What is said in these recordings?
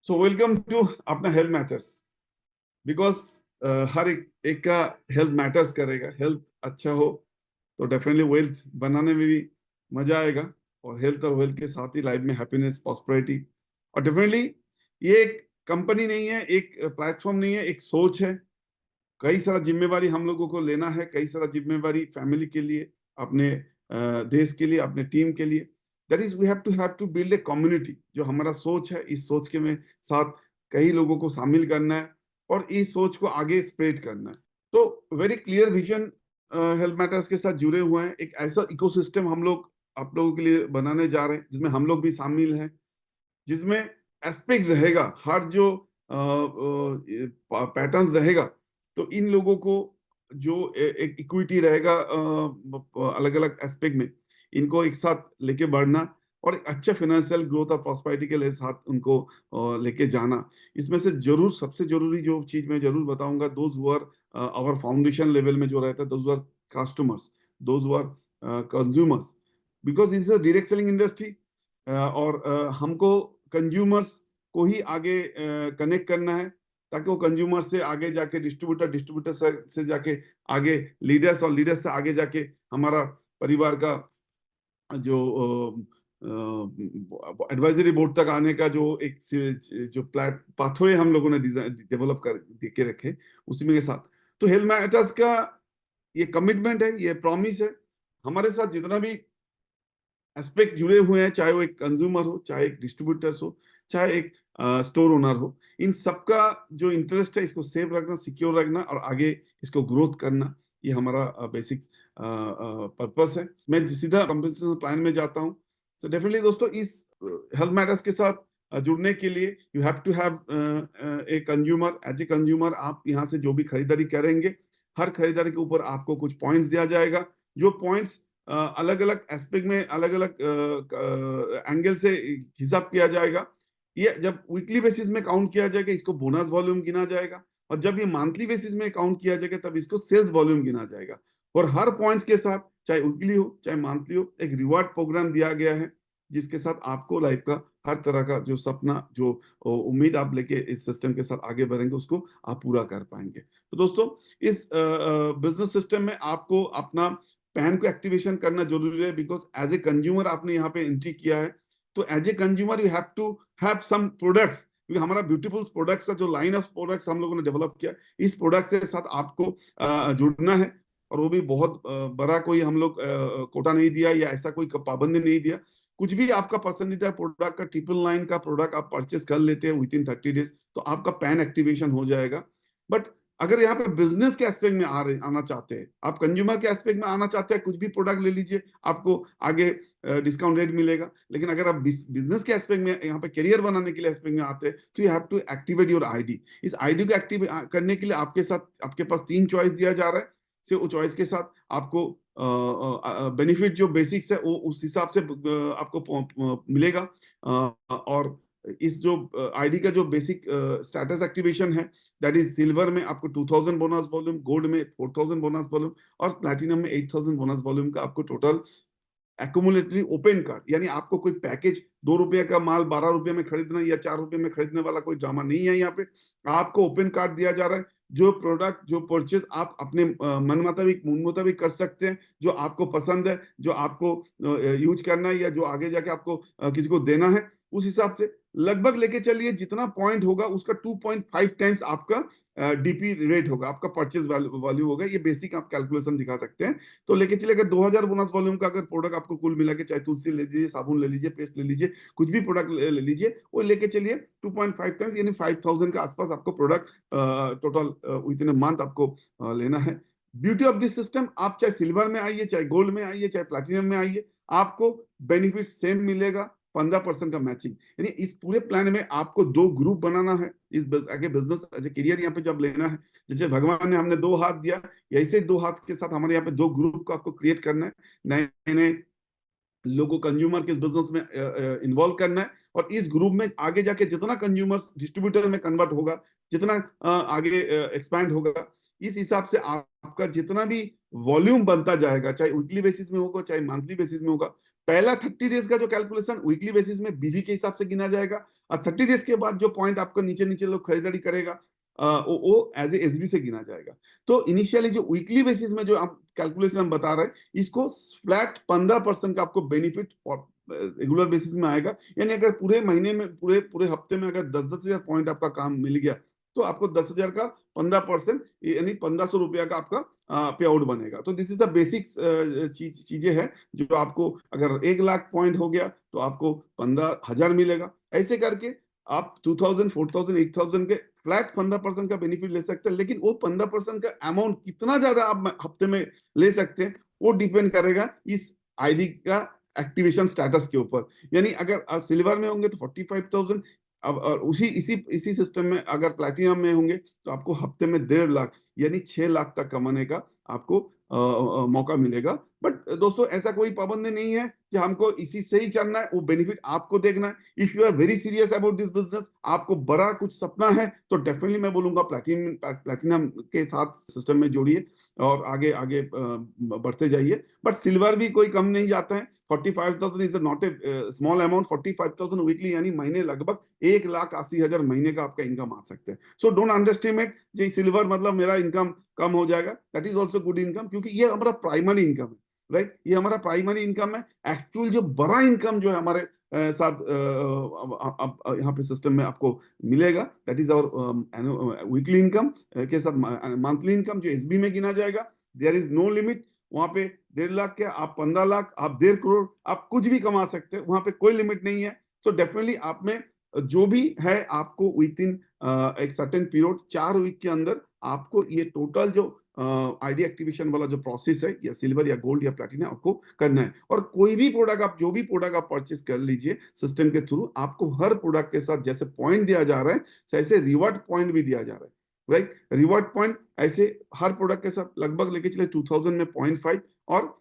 So welcome to अपना health matters. Because हर एक का हेल्थ मैटर्स करेगा। हेल्थ अच्छा हो तो डेफिनेटली वेल्थ बनाने में भी मजा आएगा, और हेल्थ और वेल्थ के साथ ही लाइफ में हैप्पीनेस, प्रॉस्पेरिटी। और डेफिनेटली ये एक कंपनी नहीं है, एक प्लेटफॉर्म नहीं है, एक सोच है। कई सारा जिम्मेवारी हम लोगों को लेना है, कई सारा जिम्मेवारी फैमिली के लिए, अपने देश के लिए, अपने टीम के लिए। That is we have to build a community. जो हमारा सोच है, इस सोच के में साथ कई लोगों को शामिल करना है और इस सोच को आगे स्प्रेड करना है। तो very clear vision health matters के साथ जुड़े हुए हैं। एक ऐसा इकोसिस्टम हम लोग आप लोगों के लिए बनाने जा रहे हैं जिसमें हम लोग भी शामिल हैं, जिसमें एस्पेक्ट रहेगा, हर जो पैटर्न्स रहेगा। तो इन लोगों को जो एक इक्विटी रहेगा अलग अलग एस्पेक्ट में, इनको एक साथ लेके बढ़ना और एक अच्छा फाइनेंशियल ग्रोथ और प्रॉस्पेरिटी के लिए साथ उनको लेके जाना। इसमें से जरूर सबसे जरूरी जो चीज मैं जरूर बताऊंगा, those who are our foundation level में जो रहता है, those who are customers, those who are consumers. Because is a direct selling industry, और हमको कंज्यूमर्स को ही आगे कनेक्ट करना है, ताकि वो कंज्यूमर से आगे जाके डिस्ट्रीब्यूटर, डिस्ट्रीब्यूटर से जाके आगे लीडर्स, और लीडर्स से आगे जाके हमारा परिवार का जो एडवाइजरी बोर्ड तक आने का जो एक जो पाथवे हम लोगों ने डेवलप कर के रखे, उसी में के साथ। तो हेल्थ मैटर्स का ये कमिटमेंट है, ये प्रॉमिस है। हमारे साथ जितना भी एस्पेक्ट जुड़े हुए हैं, चाहे वो एक कंज्यूमर हो, चाहे एक डिस्ट्रीब्यूटर्स हो, चाहे एक स्टोर ओनर हो, इन सबका जो इंटरेस्ट है, इसको सेव रखना, सिक्योर रखना और आगे इसको ग्रोथ करना, ये हमारा बेसिक पर्पस है। मैं सीधा कंपनसेशन प्लान में जाता हूँ। तो डेफिनेटली दोस्तों, इस हेल्थ मैटर्स के साथ जुड़ने के लिए you have to have a consumer. As a consumer आप यहाँ से जो भी खरीदारी करेंगे, हर खरीदारी के ऊपर आपको कुछ पॉइंट्स दिया जाएगा। जो पॉइंट्स अलग अलग एस्पेक्ट में, अलग अलग एंगल से हिसाब किया जाएगा। ये जब वीकली बेसिस में काउंट किया जाएगा, इसको बोनस वॉल्यूम गिना जाएगा, और जब ये मंथली बेसिस में काउंट किया जाएगा, तब इसको सेल्स वॉल्यूम गिना जाएगा। और हर पॉइंट्स के साथ, चाहे वीकली हो चाहे मंथली हो, एक रिवार्ड प्रोग्राम दिया गया है, जिसके साथ आपको लाइफ का हर तरह का जो सपना, जो उम्मीद आप लेके इस सिस्टम के साथ आगे बढ़ेंगे, उसको आप पूरा कर पाएंगे। तो दोस्तों, इस बिजनेस सिस्टम में आपको अपना पैन को एक्टिवेशन करना जरूरी है। बिकॉज एज ए कंज्यूमर आपने यहाँ पे एंट्री किया है, तो as a consumer you have to have some products, क्योंकि हमारा ब्यूटीफुल प्रोडक्ट्स का जो लाइन ऑफ प्रोडक्ट्स हम लोगों ने डेवलप किया, इस प्रोडक्ट के साथ आपको जुड़ना है। और वो भी बहुत बड़ा कोई हम लोग कोटा नहीं दिया, या ऐसा कोई पाबंदी नहीं दिया। कुछ भी आपका पसंदीदा प्रोडक्ट का, 999 का प्रोडक्ट आप परचेस कर लेते हैं विद इन 30 डेज, तो आपका पैन एक्टिवेशन हो जाएगा। बट अगर यहाँ पे बिजनेस के एस्पेक्ट में आना चाहते हैं, आप कंज्यूमर के एस्पेक्ट में आना चाहते हैं, कुछ भी प्रोडक्ट ले लीजिए, आपको आगे डिस्काउंट रेट मिलेगा। लेकिन अगर आप बिजनेस के एस्पेक्ट में, यहाँ पे करियर बनाने के लिए एस्पेक्ट में आते हैं, तो you have to activate your ID. इस आईडी को एक्टिव करने के लिए आपके पास 3 चॉइस दिया जा रहा है। से वो चॉइस के साथ आपको बेनिफिट जो बेसिक्स है, वो उस हिसाब से आपको मिलेगा। और इस जो आईडी का जो बेसिक स्टेटस एक्टिवेशन है, दैट इज सिल्वर में आपको 2000 बोनस वॉल्यूम, गोल्ड में 4000 बोनस वॉल्यूम, और प्लैटिनम में 8000 बोनस वॉल्यूम का आपको टोटल एक्यूमुलेटली ओपन कार्ड। यानी आपको कोई पैकेज 2 रुपए का माल 12 रुपए में खरीदना या 4 रुपए में खरीदने वाला कोई ड्रामा नहीं है। यहाँ पे आपको ओपन कार्ड दिया जा रहा है। जो प्रोडक्ट, जो परचेज आप अपने मन मुताबिक कर सकते हैं, जो आपको पसंद है, जो आपको यूज करना है, या जो आगे जाके आपको किसी को देना है, उस हिसाब से लगभग लेके चलिए। जितना पॉइंट होगा उसका 2.5 टाइम्स आपका डीपी रेट होगा, आपका परचेज वैल्यू होगा। ये बेसिक आप कैलकुलेशन दिखा सकते हैं। तो लेके चलिए, अगर 2000 बोनस वॉल्यूम का अगर प्रोडक्ट आपको कुल मिला के, चाहे तुलसी ले लीजिए, साबुन ले लीजिए, पेस्ट ले लीजिए, कुछ भी प्रोडक्ट ले लीजिए, वो लेके चलिए 2.5 टाइम्स, यानी 5000 के आसपास आपको product total with in a month आपको लेना है। ब्यूटी ऑफ दिस सिस्टम, आप चाहे सिल्वर में आइए, चाहे गोल्ड में आइए, चाहे प्लैटिनम में आइए, आपको बेनिफिट सेम मिलेगा। 15% का मैचिंग। यानी इस पूरे प्लान में आपको 2 ग्रुप बनाना है। इस आगे बिजनेस एज ए करियर यहाँ पे जब लेना है, जैसे भगवान ने हमने 2 हाथ दिया, ऐसे 2 हाथ के साथ हमारे यहाँ पे 2 ग्रुप को आपको क्रिएट करना है। नए नए लोगों, कंज्यूमर के इस बिजनेस में इन्वॉल्व करना है। और इस ग्रुप में आगे जाके जितना कंज्यूमर डिस्ट्रीब्यूटर में कन्वर्ट होगा, जितना आगे एक्सपैंड होगा, इस हिसाब से आपका जितना भी वॉल्यूम बनता जाएगा, चाहे वीकली बेसिस में होगा, चाहे मंथली बेसिस में होगा। पहला 30 डेज का जो कैलकुलेशन वीकली बेसिस में बीवी के हिसाब से गिना जाएगा, और 30 डेज के बाद जो पॉइंट आपको नीचे नीचे लोग खरीदारी करेगा वो एज ए एसबी से गिना जाएगा। तो इनिशियली जो वीकली बेसिस में जो आप कैलकुलेशन हम बता रहे हैं, इसको फ्लैट 15% का आपको बेनिफिट और रेगुलर बेसिस में आएगा। यानी अगर पूरे महीने में पूरे पूरे हफ्ते में अगर 10,000 पॉइंट आपका काम मिल गया तो आपको 10,000 का 15% यानी 1,500 रुपया का आपका पे आउट बनेगा। तो दिस इज द बेसिक्स चीजें हैं जो आपको, अगर 1 लाख पॉइंट हो गया तो आपको 15,000 मिलेगा। ऐसे करके आप 2,000, 4,000, 8,000 के फ्लैट 15% का बेनिफिट ले सकते हैं। लेकिन वो 15% का अमाउंट कितना ज्यादा आप हफ्ते में ले सकते हैं वो डिपेंड करेगा इस आईडी का एक्टिवेशन स्टेटस के ऊपर। यानी अगर सिल्वर में होंगे तो 45,000, अब और उसी इसी इसी सिस्टम में अगर प्लैटिनम में होंगे तो आपको हफ्ते में 1.5 लाख यानी 6 लाख तक कमाने का आपको मौका मिलेगा। बट दोस्तों ऐसा कोई पाबंदी नहीं है कि हमको इसी से ही चलना है, वो बेनिफिट आपको देखना है। If you are very serious about this business, आपको बड़ा कुछ सपना है तो डेफिनेटली मैं बोलूंगा प्लैटिनम के साथ सिस्टम में जोड़िए और आगे आगे बढ़ते जाइए। बट सिल्वर भी कोई कम नहीं जाता है। 45,000 is not a small amount. 45,000 weekly यानी महीने लगभग 1,80,000 महीने का आपका इनकम आ सकते हैं। So don't underestimate G silver मतलब मेरा इनकम कम हो जाएगा। That is also good income, क्योंकि ये हमारा प्राइमरी इनकम है, राइट। ये हमारा प्राइमरी इनकम है। एक्चुअल जो बड़ा इनकम जो है हमारे साथ यहाँ पे सिस्टम में आपको मिलेगा, that is our weekly income के साथ मंथली इनकम जो एसबी में गिना जाएगा। There is no limit. वहां पे 1.5 लाख के आप 15 लाख, आप 1.5 करोड़, आप कुछ भी कमा सकते हैं, वहां पे कोई लिमिट नहीं है। सो डेफिनेटली आप में जो भी है आपको विद इन एक सर्टेन पीरियड 4 वीक के अंदर आपको ये टोटल जो आईडी एक्टिवेशन वाला जो प्रोसेस है या सिल्वर या गोल्ड या प्लैटिनम आपको करना है। और कोई भी प्रोडक्ट आप जो भी प्रोडक्ट आप परचेस कर लीजिए सिस्टम के थ्रू, आपको हर प्रोडक्ट के साथ जैसे पॉइंट दिया जा रहा है ऐसे रिवार्ड पॉइंट भी दिया जा रहा है, राइट। रिवार्ड पॉइंट ऐसे हर प्रोडक्ट के साथ लगभग लेके चले 2,000 में 0.5 और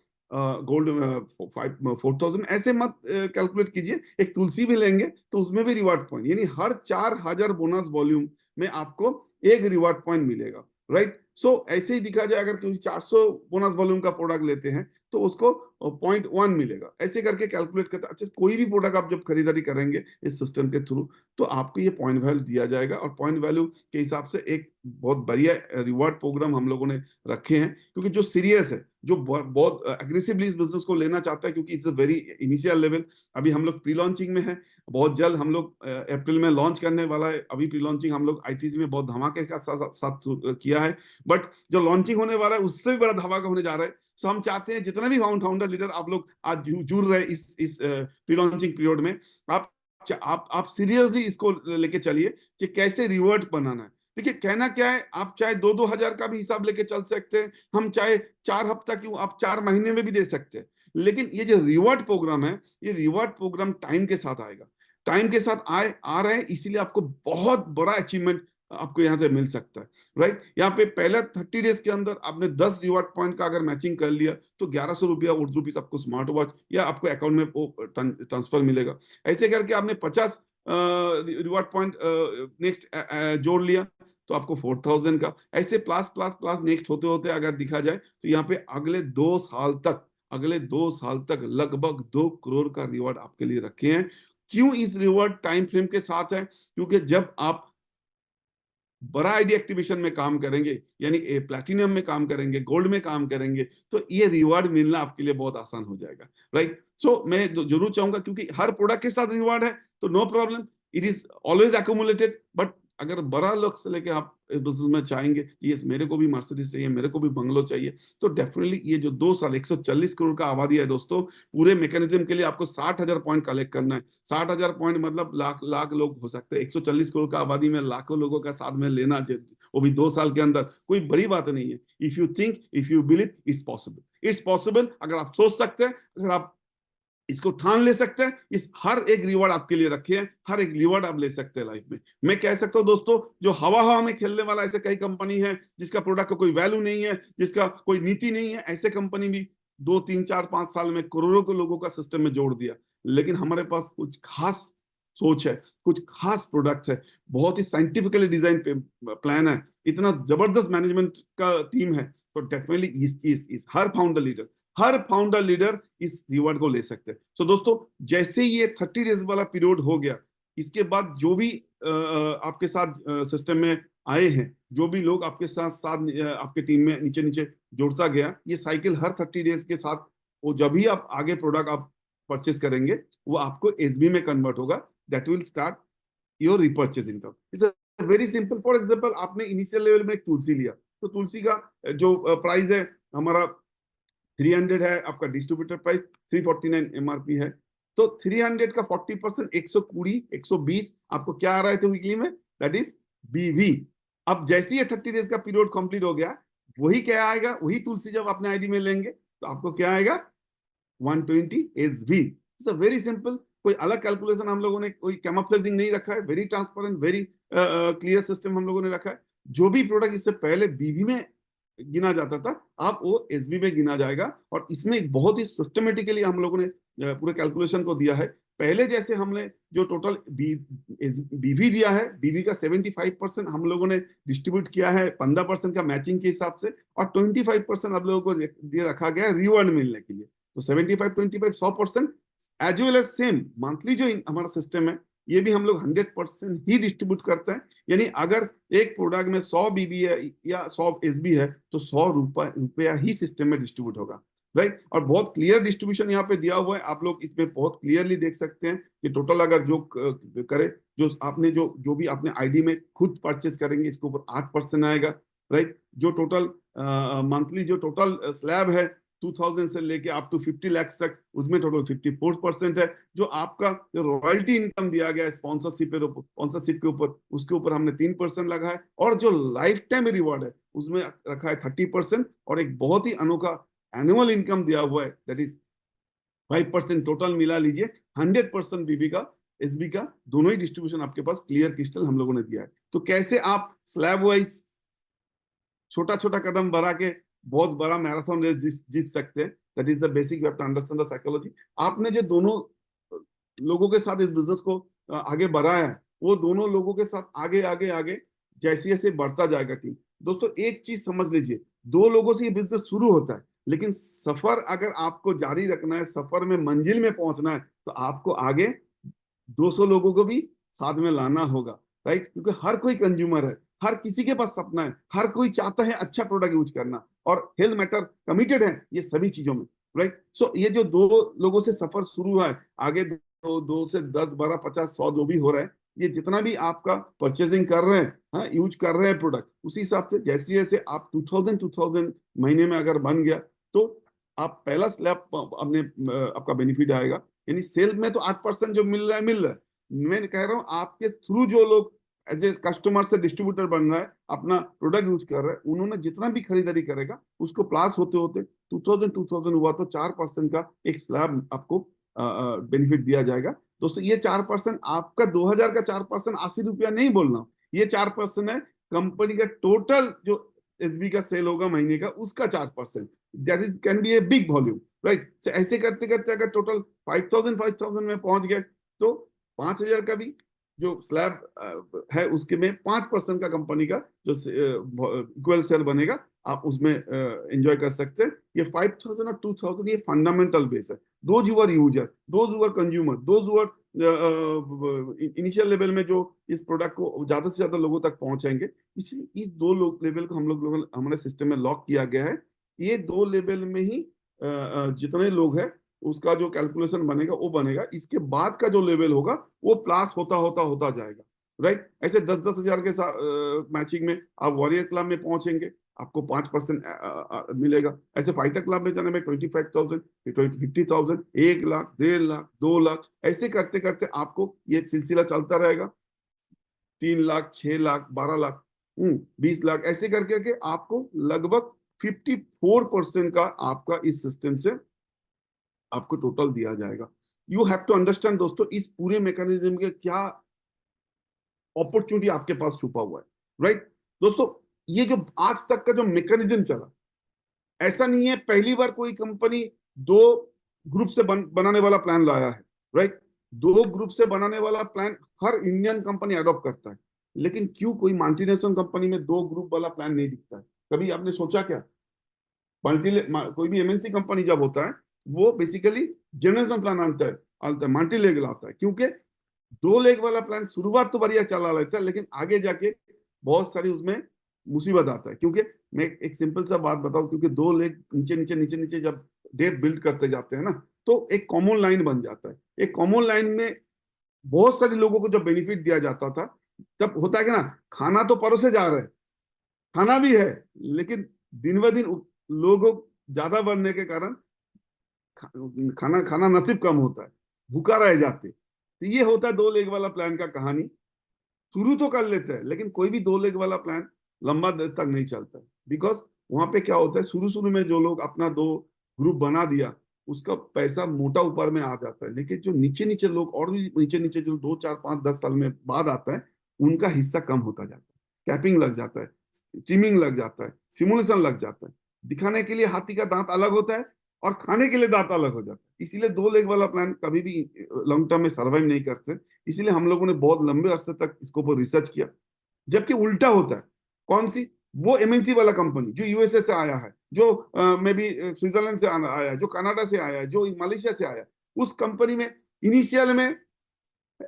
गोल्ड में 4,000। ऐसे मत कैलकुलेट कीजिए। एक तुलसी भी लेंगे तो उसमें भी रिवार्ड पॉइंट, यानी हर 4,000 बोनस वॉल्यूम में आपको एक रिवार्ड पॉइंट मिलेगा, राइट। सो ऐसे ही दिखा जाए, अगर कोई 400 बोनस वॉल्यूम का प्रोडक्ट लेते हैं तो उसको 0.1 मिलेगा। ऐसे करके कैलकुलेट करते। अच्छा, कोई भी प्रोडक्ट आप जब खरीदारी करेंगे इस सिस्टम के थ्रू तो आपको ये पॉइंट वैल्यू दिया जाएगा। और पॉइंट वैल्यू के हिसाब से एक बहुत बढ़िया रिवार्ड प्रोग्राम हम लोगों ने रखे हैं, क्योंकि जो सीरियस है, जो बहुत एग्रेसिवली इस बिजनेस को लेना चाहता है, क्योंकि it's a very initial level. अभी हम लोग प्री लॉन्चिंग में है। बहुत जल्द हम लोग अप्रैल में लॉन्च करने वाला है। अभी प्री लॉन्चिंग हम लोग आईटीसी में बहुत धमाके का साथ किया है। बट जो लॉन्चिंग होने वाला है उससे भी बड़ा धमाका होने जा रहा है। सो हम चाहते हैं जितने भी फाउंडर लीडर आप लोग आज जुड़ रहे इस प्री लॉन्चिंग पीरियड में, आप सीरियसली इसको लेके चलिए कि कैसे रिवॉर्ड बनाना है। देखिए कहना क्या है, आप चाहे 2-2 हजार का भी हिसाब लेके चल सकते हैं। हम चाहे 4 हफ्ता क्यों, आप 4 महीने में भी दे सकते हैं। लेकिन ये जो रिवॉर्ड प्रोग्राम है, ये रिवॉर्ड प्रोग्राम टाइम के साथ आएगा। टाइम के साथ आ रहे हैं, इसीलिए आपको बहुत बड़ा अचीवमेंट आपको यहाँ से मिल सकता है, राइट। यहाँ पे पहले 30 डेज के अंदर आपने 10 रिवॉर्ड पॉइंट का अगर मैचिंग कर लिया तो 1,100 रुपया ₹, आपको स्मार्ट वॉच या आपको अकाउंट में ट्रांसफर मिलेगा। ऐसे करके आपने 50 रिवॉर्ड पॉइंट नेक्स्ट जोड़ लिया तो आपको 4,000 का। ऐसे प्लस प्लस प्लस नेक्स्ट होते होते अगर दिखा जाए तो यहाँ पे अगले 2 साल तक लगभग 2 करोड़ का रिवॉर्ड आपके लिए रखे हैं। क्यों इस रिवॉर्ड टाइम फ्रेम के साथ है? क्योंकि जब आप बड़ा आईडी एक्टिवेशन में काम करेंगे, यानी प्लैटिनम में काम करेंगे, गोल्ड में काम करेंगे, तो ये रिवार्ड मिलना आपके लिए बहुत आसान हो जाएगा, राइट। सो मैं जरूर चाहूंगा, क्योंकि हर प्रोडक्ट के साथ रिवार्ड है तो no problem, it is always accumulated. But अगर बड़ा लक्ष्य लेके आप बिजनेस में चाहेंगे, ये मेरे को भी मर्सिडीज चाहिए, मेरे को भी बंगलो चाहिए, तो डेफिनेटली ये जो 2 साल 140 करोड़ का आबादी है दोस्तों, पूरे मैकेनिज्म के लिए आपको 60,000 पॉइंट कलेक्ट करना है। 60,000 पॉइंट मतलब लाख लाख लोग हो सकते हैं। 140 करोड़ का आबादी में लाखों लोगों का साथ में लेना, वो भी 2 साल के अंदर, कोई बड़ी बात नहीं है। If you think, if you believe, it's possible. It's possible. अगर आप सोच सकते हैं, अगर आप इसको ठान ले सकते हैं, इस हर एक रिवॉर्ड आपके लिए रखे हैं। हर एक रिवॉर्ड आप ले सकते हैं लाइफ में। मैं कह सकता हूं दोस्तों, जो हवा हवा में खेलने वाला ऐसे कई कंपनी है जिसका प्रोडक्ट का कोई वैल्यू नहीं है, जिसका कोई नीति नहीं है, ऐसे कंपनी भी 2, 3, 4, 5 साल में करोड़ों के लोगों का सिस्टम में जोड़ दिया। लेकिन हमारे पास कुछ खास सोच है, कुछ खास प्रोडक्ट है, बहुत ही साइंटिफिकली डिजाइन प्लान है, इतना जबरदस्त मैनेजमेंट का टीम है। तो डेफिनेटली इस हर फाउंडर लीडर इस रिवॉर्ड को ले सकते हैं। तो दोस्तों, जैसे ये 30 डेज वाला पीरियड हो गया, इसके बाद जो भी आपके साथ सिस्टम में आए हैं, जो भी लोग आपके साथ साथ आपके टीम में नीचे नीचे जोड़ता गया, ये साइकिल हर 30 डेज के साथ, वो जब भी आप आगे प्रोडक्ट आप परचेस करेंगे वो आपको एसबी में कन्वर्ट होगा, that will start your repurchase income. It's very simple. For example, आपने इनिशियल लेवल में एक तुलसी लिया, तो तुलसी का जो प्राइस है हमारा 300 है, आपका डिस्ट्रीब्यूटर प्राइस 349 एमआरपी है, तो 300 का 40% 120 120 आपको क्या आ रहे थे वीकली में, दैट इज बीवी। अब जैसे ही 30 डेज का पीरियड कंप्लीट हो गया, वही क्या आएगा, वही तुलसी जब अपने आईडी में लेंगे तो आपको क्या आएगा, 120 SV. It's a very simple. कोई अलग कैलकुलेशन हम लोगों ने, कोई कैमोफ्लेजिंग नहीं रखा है, very transparent, very clear system हम लोगों ने रखा है। जो भी प्रोडक्ट इससे पहले बीवी में गिना जाता था, आप वो एसबी में गिना जाएगा। और इसमें एक बहुत ही सिस्टमेटिकली हम लोगों ने पूरे कैलकुलेशन को दिया है। पहले जैसे हमने जो टोटल बीवी दिया है, बीवी का 75% हम लोगों ने डिस्ट्रीब्यूट किया है 15% का मैचिंग के हिसाब से, और 25% आप लोगों को दिए रखा गया है रिवॉर्ड मिलने के लिए। तो 75 25 100%, as well as same monthly जो हमारा सिस्टम है, ये भी हम लोग 100% ही डिस्ट्रीब्यूट करते हैं। यानी अगर एक प्रोडक्ट में 100 बीबी है या 100 एसबी है, तो 100 रुपया ही सिस्टम में डिस्ट्रीब्यूट होगा, राइट। और बहुत क्लियर डिस्ट्रीब्यूशन यहाँ पे दिया हुआ है, आप लोग इसमें बहुत क्लियरली देख सकते हैं कि टोटल अगर जो करे, जो आपने जो भी अपने आईडी में खुद परचेस करेंगे, इसके ऊपर 8% आएगा, राइट। जो टोटल मंथली जो टोटल स्लैब है 2000 से लेके अप टू 50 लाख तक, उसमें टोटल 54% है। जो आपका जो रॉयल्टी इनकम दिया गया है स्पॉन्सरशिप के ऊपर, उसके ऊपर हमने 3% लगा है। और जो लाइफ टाइम रिवॉर्ड है उसमें रखा है 30%। और एक बहुत ही अनोखा एनुअल इनकम दिया हुआ है, दैट इज 5%। टोटल मिला लीजिए 100% बीबी का, एसबी का, दोनों ही डिस्ट्रीब्यूशन आपके पास क्लियर क्रिस्टल हम लोगों ने दिया है। तो कैसे आप स्लैब वाइज छोटा छोटा कदम बढ़ा के बहुत बड़ा मैराथन रेस जीत सकते हैं, that is the basic, you have to understand the psychology. आपने जो दोनों लोगों के साथ इस बिजनेस को आगे बढ़ाया है, वो दोनों लोगों के साथ आगे आगे आगे जैसे जैसे बढ़ता जाएगा टीम। दोस्तों एक चीज समझ लीजिए, दो लोगों से ये बिजनेस शुरू होता है, लेकिन सफर अगर आपको जारी रखना है, सफर में मंजिल में पहुंचना है, तो आपको आगे 200 लोगों को भी साथ में लाना होगा, राइट। क्योंकि हर कोई कंज्यूमर है, हर किसी के पास सपना है, हर कोई चाहता है अच्छा प्रोडक्ट यूज करना, और हेल्थ मैटर कमिटेड है ये सभी चीजों में, राइट। सो ये जो दो लोगों से सफर शुरू हुआ है, आगे दो से 10 12 50 100 जो भी हो रहा है, ये जितना भी आपका परचेसिंग कर रहे हैं, हाँ, यूज कर रहे हैं प्रोडक्ट, उसी हिसाब से जैसे जैसे आप 2000 महीने में अगर बन गया, तो आप पहला स्लैब अपने आपका बेनिफिट आएगा। यानी सेल में तो 8% जो मिल रहा है मिल रहा है। मैं कह रहा हूँ आपके थ्रू जो लोग एज ए कस्टमर से डिस्ट्रीब्यूटर बन रहा है, अपना प्रोडक्ट यूज कर रहा है, उन्होंने जितना भी खरीदारी करेगा, उसको प्लस होते होते 2000 हुआ तो 4% का एक स्लैब आपको बेनिफिट दिया जाएगा। दोस्तों ये 4% आपका 2000 का 4% 80 रुपया नहीं बोलना, ये 4% है कंपनी का टोटल जो एसबी का सेल होगा महीने का, उसका 4%। That is can be a big volume, right. ऐसे करते करते अगर टोटल 5000 में पहुंच गए, तो 5000 का भी जो स्लैब है उसके में 5% का कंपनी का जो इक्वल सेल बनेगा, आप उसमें एंजॉय कर सकते हैं। ये 5000 और 2000 ये फंडामेंटल बेस है। Those your user, those your consumer, those your initial level में जो इस प्रोडक्ट को ज्यादा से ज्यादा लोगों तक पहुंचाएंगे, इसलिए इस दो लेवल को हम लोग हमारे सिस्टम में लॉक किया गया है। ये दो लेवल में ही जितने लोग हैं उसका जो कैलकुलेशन बनेगा वो बनेगा। इसके बाद का जो लेवल होगा वो प्लस होता होता होता जाएगा, राइट। ऐसे 10-10 हजार के साथ मैचिंग में आप वॉरियर क्लब में पहुंचेंगे, आपको 5% मिलेगा। ऐसे फाइटर क्लब में जाने में 25,000, 50,000, 1 लाख, 1.5 लाख, 2 लाख, ऐसे करते करते आपको ये सिलसिला चलता रहेगा। 3 लाख, 6 लाख, 12 लाख, 20 लाख, ऐसे करके के आपको लगभग 54% का आपका इस सिस्टम से आपको टोटल दिया जाएगा। यू हैव टू अंडरस्टैंड दोस्तों, इस पूरे मैकेनिज्म के क्या अपॉर्चुनिटी आपके पास छुपा हुआ है, राइट। दोस्तों ये जो आज तक का जो मैकेनिज्म चला, ऐसा नहीं है पहली बार कोई कंपनी दो ग्रुप से बनाने वाला प्लान लाया है, राइट। दो ग्रुप से बनाने वाला प्लान हर इंडियन कंपनी अडॉप्ट करता है, लेकिन क्यों कोई मल्टीनेशनल कंपनी में दो ग्रुप वाला प्लान नहीं दिखता है? कभी आपने सोचा क्या? कोई भी एमएनसी कंपनी जब होता है, वो बेसिकली जनरेशन प्लान आता है, मल्टी लेवल आता है, क्योंकि 2 लेग वाला प्लान शुरुआत तो बढ़िया चला लेता है, लेकिन आगे जाके बहुत सारी उसमें मुसीबत आता है। क्योंकि मैं एक सिंपल सा बात बताऊं, क्योंकि 2 लेग नीचे नीचे नीचे नीचे जब डेप बिल्ड करते जाते हैं ना, तो एक कॉमन लाइन बन जाता है। एक कॉमन लाइन में बहुत सारे लोगों को जब बेनिफिट दिया जाता था, तब होता है कि ना, खाना तो परोसे जा रहे हैं, खाना भी है, लेकिन दिन ब दिन लोगों ज्यादा बढ़ने के कारण खाना खाना नसीब कम होता है, भूखा रह जाते। तो ये होता है 2 लेग वाला प्लान का कहानी। शुरू तो कर लेते हैं, लेकिन कोई भी 2 लेग वाला प्लान लंबा देर तक नहीं चलता है। बिकॉज वहां पे क्या होता है, शुरू शुरू में जो लोग अपना 2 ग्रुप बना दिया, उसका पैसा मोटा ऊपर में आ जाता है, लेकिन जो नीचे नीचे लोग और भी नीचे नीचे जो 2 4 5 10 साल में बाद आता है, उनका हिस्सा कम होता जाता है। कैपिंग लग जाता है, स्ट्रीमिंग लग जाता है, सिमुलेशन लग जाता है। दिखाने के लिए हाथी का दांत अलग होता है और खाने के लिए दांत अलग हो जाता है। इसीलिए 2 लेग वाला प्लान कभी भी लॉन्ग टर्म में सर्वाइव नहीं करते। इसलिए हम लोगों ने बहुत लंबे अरसे तक इसके ऊपर रिसर्च किया। जबकि उल्टा होता है। कौन सी? वो एमएनसी वाला कंपनी जो यूएसए से आया है, जो मे बी स्विट्जरलैंड से आया है, जो कनाडा से आया है, जो मलेशिया से आया है, उस कंपनी में इनिशियल में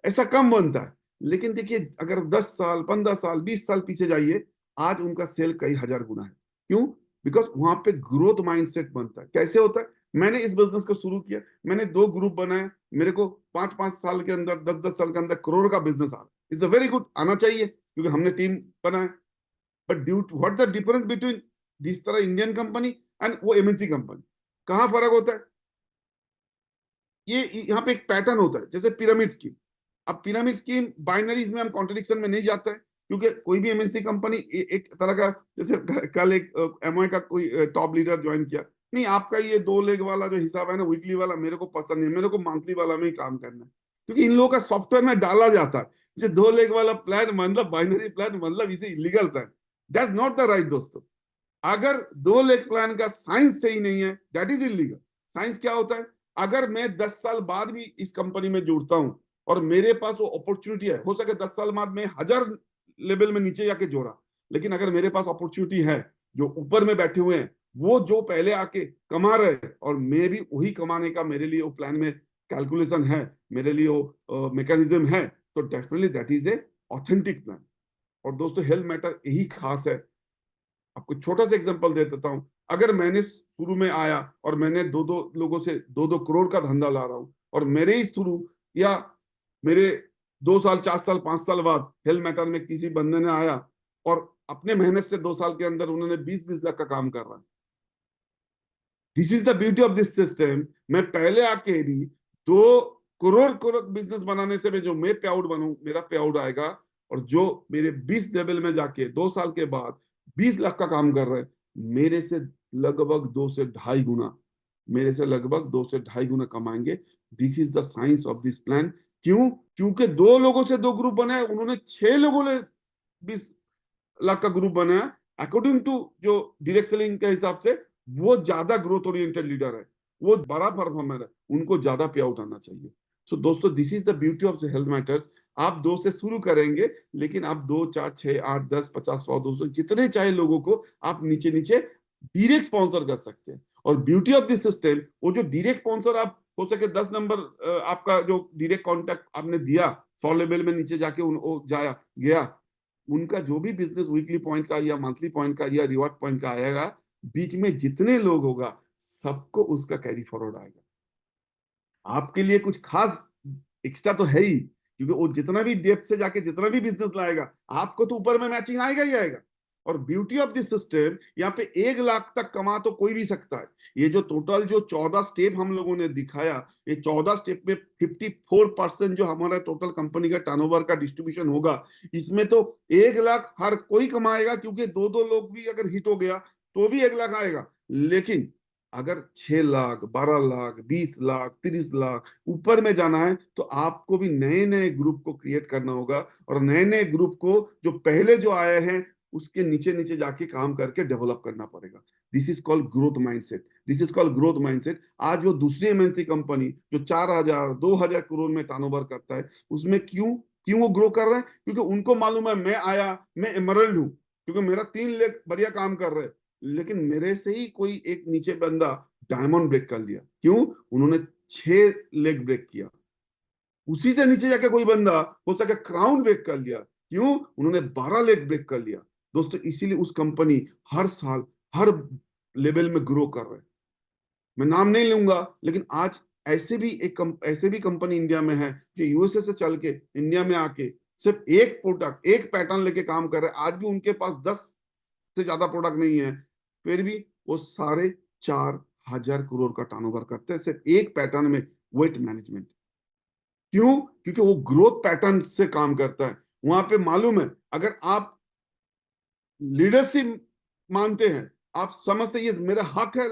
ऐसा कम बनता है। लेकिन देखिए, अगर 10 साल 15 साल 20 साल पीछे जाइए, आज उनका सेल कई हजार गुना है। क्यों? बिकॉज वहां पे ग्रोथ माइंडसेट बनता है। कैसे होता है? मैंने इस बिजनेस को शुरू किया, मैंने 2 ग्रुप बनाए, मेरे को 5 5 साल के अंदर 10 10 साल के अंदर करोड़ का बिजनेस आ रहा है। इट्स अ वेरी गुड, आना चाहिए, क्योंकि हमने टीम बनाया। But due what the difference between this तरह इंडियन कंपनी एंड वो एमएनसी कंपनी? कहाँ फर्क होता है? ये यहाँ पे एक पैटर्न होता है, जैसे पिरामिड स्कीम। अब पिरामिड स्कीम बाइनरीज में हम कॉन्ट्रडिक्शन में नहीं जाते हैं, क्योंकि कोई भी एमएनसी कंपनी एक तरह का, जैसे कल एक एमआई का कोई टॉप लीडर ज्वाइन किया, नहीं आपका ये 2 लेग वाला जो हिसाब है ना, वीकली वाला मेरे को पसंद नहीं, मेरे को मंथली वाला में ही काम करना है। क्योंकि इन लोगों का सॉफ्टवेयर में डाला जाता है, जैसे 2 लेग वाला प्लान मतलब बाइनरी प्लान मतलब इसे illegal plan. That's not the right दोस्तों। अगर 2 लेग प्लान का साइंस सही नहीं है, दैट इज इलीगल। साइंस क्या होता है? अगर मैं 10 साल बाद भी इस कंपनी में जुड़ता हूं और मेरे पास वो अपॉर्चुनिटी है, हो सके 10 साल बाद में 1000 लेवल में नीचे जाके जोड़ा, लेकिन अगर मेरे पास अपॉर्चुनिटी है, जो ऊपर में बैठे हुए हैं वो जो पहले आके कमा रहे हैं, और मैं भी वही कमाने का मेरे लिए वो प्लान में कैलकुलेशन है, मेरे लिए वो मैकेनिज्म है, तो definitely that is a authentic plan. और दोस्तों, हेल्थ मैटर यही खास है। आपको छोटा सा एग्जांपल दे देता हूं। अगर मैंने शुरू में आया और मैंने 2 2 लोगों से 2 2 करोड़ का धंधा ला रहा हूं, और मेरे ही शुरू या मेरे 2 साल 4 साल 5 साल बाद हेल्थ मैटर में किसी बंदे ने आया और अपने मेहनत से 2 साल के अंदर उन्होंने 20 20 लाख का काम कर रहा है। This is the beauty of this system. मैं पहले आके भी 2 करोड़ करोड़ बिजनेस बनाने से जो मैं पे आउट बनू, मेरा पे आउट आएगा। और जो मेरे 20 लेवल में जाके 2 साल के बाद 20 लाख का काम कर रहे हैं, मेरे से लगभग 2 से ढाई गुना, मेरे से लगभग 2 से ढाई गुना कमाएंगे। This is the science of this plan. क्यों? क्योंकि 2 लोगों से 2 ग्रुप बनाए, उन्होंने 6 लोगों ने 20 लाख का ग्रुप बनाया। अकॉर्डिंग टू जो डायरेक्ट सेलिंग के हिसाब से वो ज्यादा ग्रोथ ओरिएंटेड लीडर है, वो बड़ा परफॉर्मर है, उनको ज्यादा पे आउट आना चाहिए। सो दोस्तों, this is the beauty of the health matters. आप 2 से शुरू करेंगे, लेकिन आप 2 4 6 8 10 50 100 200 जितने चाहे लोगों को आप नीचे नीचे डायरेक्ट स्पॉन्सर कर सकते हैं। और ब्यूटी ऑफ दिस सिस्टम, वो जो डायरेक्ट स्पॉन्सर आप हो सके 10 नंबर, आपका जो डायरेक्ट कॉन्टैक्ट आपने दिया 100 लेवल में नीचे जाके जाया गया, उनका जो भी बिजनेस वीकली पॉइंट का या मंथली पॉइंट का या रिवॉर्ड पॉइंट का आएगा, बीच में जितने लोग होगा सबको उसका कैरी फॉरवर्ड आएगा। आपके लिए कुछ खास एक्स्ट्रा तो है ही, क्योंकि वो जितना भी डेप्थ से जाके जितना भी बिजनेस लाएगा, आपको तो ऊपर में मैचिंग आएगा ही आएगा। और ब्यूटी ऑफ दिस सिस्टम, यहाँ पे 1 लाख तक कमा तो कोई भी सकता है। ये जो टोटल जो 14 स्टेप हम लोगों ने दिखाया, ये 14 स्टेप में 54% जो हमारा टोटल कंपनी का टर्नओवर का डिस्ट्रीब्यूशन होगा, इसमें तो 1 लाख हर कोई कमाएगा, क्योंकि 2 2 लोग भी अगर हिट हो गया तो भी 1 लाख आएगा। लेकिन अगर 6 लाख 12 लाख 20 लाख 30 लाख ऊपर में जाना है, तो आपको भी नए नए ग्रुप को क्रिएट करना होगा, और नए नए ग्रुप को जो पहले जो आए हैं उसके नीचे नीचे जाके काम करके डेवलप करना पड़ेगा। This is called growth mindset. This is called growth mindset. आज वो दूसरी एमएनसी कंपनी जो 4000 2000 करोड़ में टर्नओवर करता है, उसमें क्यों क्यों वो ग्रो कर रहे हैं? क्योंकि उनको मालूम है, मैं आया, मैं एमरल्ड हूं, क्योंकि मेरा 3 लेग बढ़िया काम कर रहे हैं, लेकिन मेरे से ही कोई एक नीचे बंदा डायमंड ब्रेक कर लिया। क्यों? उन्होंने 6 लेग ब्रेक किया। उसी से नीचे जाके कोई बंदा हो सके क्राउन ब्रेक कर लिया, क्यों? उन्होंने 12 लेग ब्रेक कर लिया दोस्तों। इसीलिए उस कंपनी हर साल हर लेवल में ग्रो कर रहे हैं। मैं नाम नहीं लूंगा, लेकिन आज ऐसे भी कंपनी इंडिया में है जो यूएसए से चल के इंडिया में आके सिर्फ एक प्रोडक्ट एक पैटर्न लेके काम कर रहे हैं। आज भी उनके पास 10 से ज्यादा प्रोडक्ट नहीं है, फिर भी वो 4,500 करोड़ का टर्नओवर करते हैं सिर्फ एक पैटर्न में, वेट मैनेजमेंट। क्यों? क्योंकि वो ग्रोथ पैटर्न से काम करता है। वहां पे मालूम है, अगर आप लीडरशिप मानते हैं, आप समझते ये मेरा हक है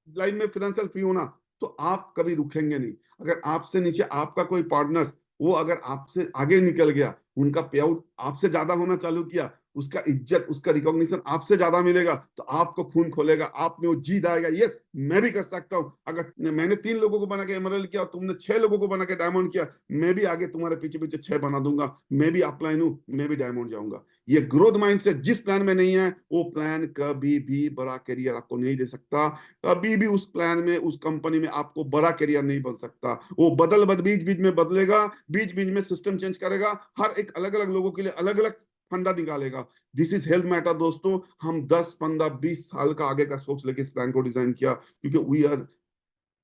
लाइफ में फाइनेंशियल फ्री होना, तो आप कभी रुकेंगे नहीं। अगर आपसे नीचे आपका कोई पार्टनर, वो अगर आपसे आगे निकल गया, उनका पे आउट आपसे ज्यादा होना चालू किया, उसका इज्जत उसका रिकॉग्निशन आपसे ज्यादा मिलेगा, तो आपको खून खोलेगा, आप में वो जीत आएगा, यस मैं भी कर सकता हूं। अगर मैंने 3 लोगों को बना के एमरल्ड किया, तुमने 6 लोगों को बना के डायमंड किया, मैं भी आगे तुम्हारे पीछे पीछे 6 बना दूंगा, मैं भी अपलाइन हूं, मैं भी डायमंड जाऊंगा। ये ग्रोथ माइंडसेट जिस प्लान में नहीं है, वो प्लान कभी भी बड़ा करियर आपको नहीं दे सकता। कभी भी उस प्लान में उस कंपनी में आपको बड़ा करियर नहीं बन सकता। वो बीच बीच में बदलेगा, बीच बीच में सिस्टम चेंज करेगा, हर एक अलग अलग लोगों के लिए अलग अलग फंडा निकालेगा। दिस इज हेल्थ मैटर दोस्तों। हम 10 15 20 साल का आगे का सोच लेके इस प्लान को डिजाइन किया, क्योंकि we are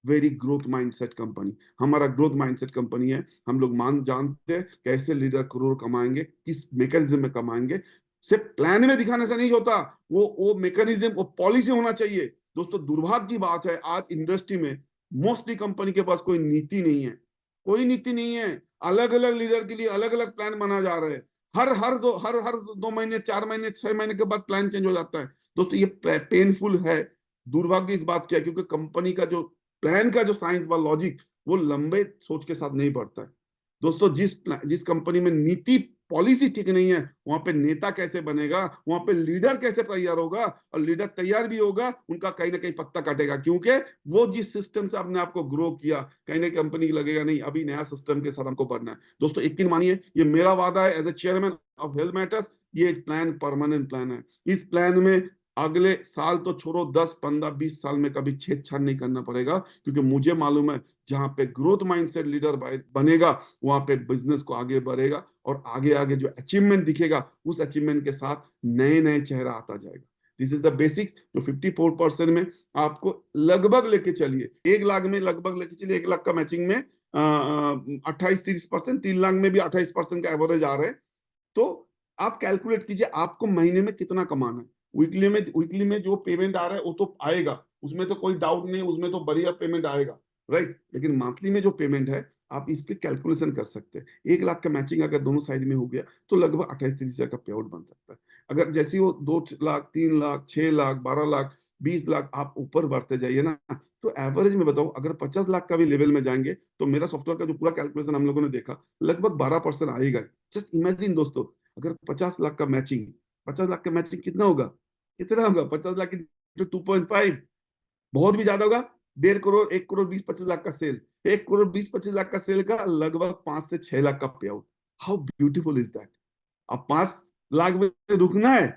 very growth mindset company. हमारा ग्रोथ माइंडसेट कंपनी है। हम लोग जानते हैं कैसे लीडर करोड़ कमाएंगे, किस मैकेनिज्म में कमाएंगे। सिर्फ प्लान में दिखाने से नहीं होता, वो मैकेनिज्म वो पॉलिसी होना चाहिए। दोस्तों दुर्भाग्य की बात है, आज इंडस्ट्री में मोस्टली कंपनी के पास कोई नीति नहीं है, कोई नीति नहीं है। अलग अलग लीडर के लिए अलग अलग प्लान बना जा रहे हैं। हर 2 महीने 4 महीने 6 महीने के बाद प्लान चेंज हो जाता है। दोस्तों ये पेनफुल है। दुर्भाग्य इस बात की है, क्योंकि कंपनी का जो प्लान का जो साइंस व लॉजिक, वो लंबे सोच के साथ नहीं बढ़ता है। दोस्तों जिस कंपनी में नीति पॉलिसी ठीक नहीं है, वहां पे नेता कैसे बनेगा, वहां पे लीडर कैसे तैयार होगा, और लीडर तैयार भी होगा, उनका कहीं ना कहीं पत्ता काटेगा, क्योंकि वो जिस सिस्टम से अपने आप को ग्रो किया, कहीं ना कंपनी लगेगा नहीं, अभी नया सिस्टम के साथ हमको बढ़ना है। दोस्तों यकीन मानिए, ये मेरा वादा है as a chairman of health matters. ये प्लान परमानेंट प्लान है। इस प्लान में अगले साल तो छोड़ो, 10 15 20 साल में कभी छेड़छाड़ नहीं करना पड़ेगा, क्योंकि मुझे मालूम है जहां पे ग्रोथ माइंडसेट लीडर बनेगा, वहां पे बिजनेस को आगे बढ़ेगा, और आगे आगे जो अचीवमेंट दिखेगा, उस अचीवमेंट के साथ नए नए चेहरा आता जाएगा। दिस इज द बेसिक्स जो 54% में आपको लगभग लेके चलिए, 1 लाख में लगभग लेके चलिए, 1 लाख का मैचिंग में 28-30%, 3 लाख में भी 28% का एवरेज आ रहे हैं। तो आप कैलकुलेट कीजिए आपको महीने में कितना कमाना है। वीकली में जो पेमेंट आ रहा है वो तो आएगा, उसमें तो कोई डाउट नहीं, उसमें तो बढ़िया पेमेंट आएगा, राइट। लेकिन मंथली में जो पेमेंट है, आप इसकी कैलकुलेशन कर सकते हैं। 1 लाख का मैचिंग अगर दोनों साइड में हो गया, तो लगभग 28-30 हजार का पे आउट बन सकता है। अगर जैसे वो 2 लाख 3 लाख 6 लाख 12 लाख 20 लाख आप ऊपर बढ़ते जाइए ना, तो एवरेज में बताऊं, अगर 50 लाख का भी लेवल में जाएंगे, तो मेरा सॉफ्टवेयर का जो पूरा कैलकुलेशन हम लोगों ने देखा, लगभग 12% आएगा। जस्ट इमेजिन दोस्तों, अगर 50 लाख का मैचिंग, 50 लाख का मैचिंग कितना होगा? कितना होगा? 50 लाख इंटू 2.5, बहुत भी ज्यादा होगा। 1.5 करोड़, 1 करोड़ 20-25 लाख का सेल, 1 करोड़ 20-25 लाख का सेल का लगभग 5 से 6 लाख का पे out. How beautiful is that. अब 5 लाख में रुकना है?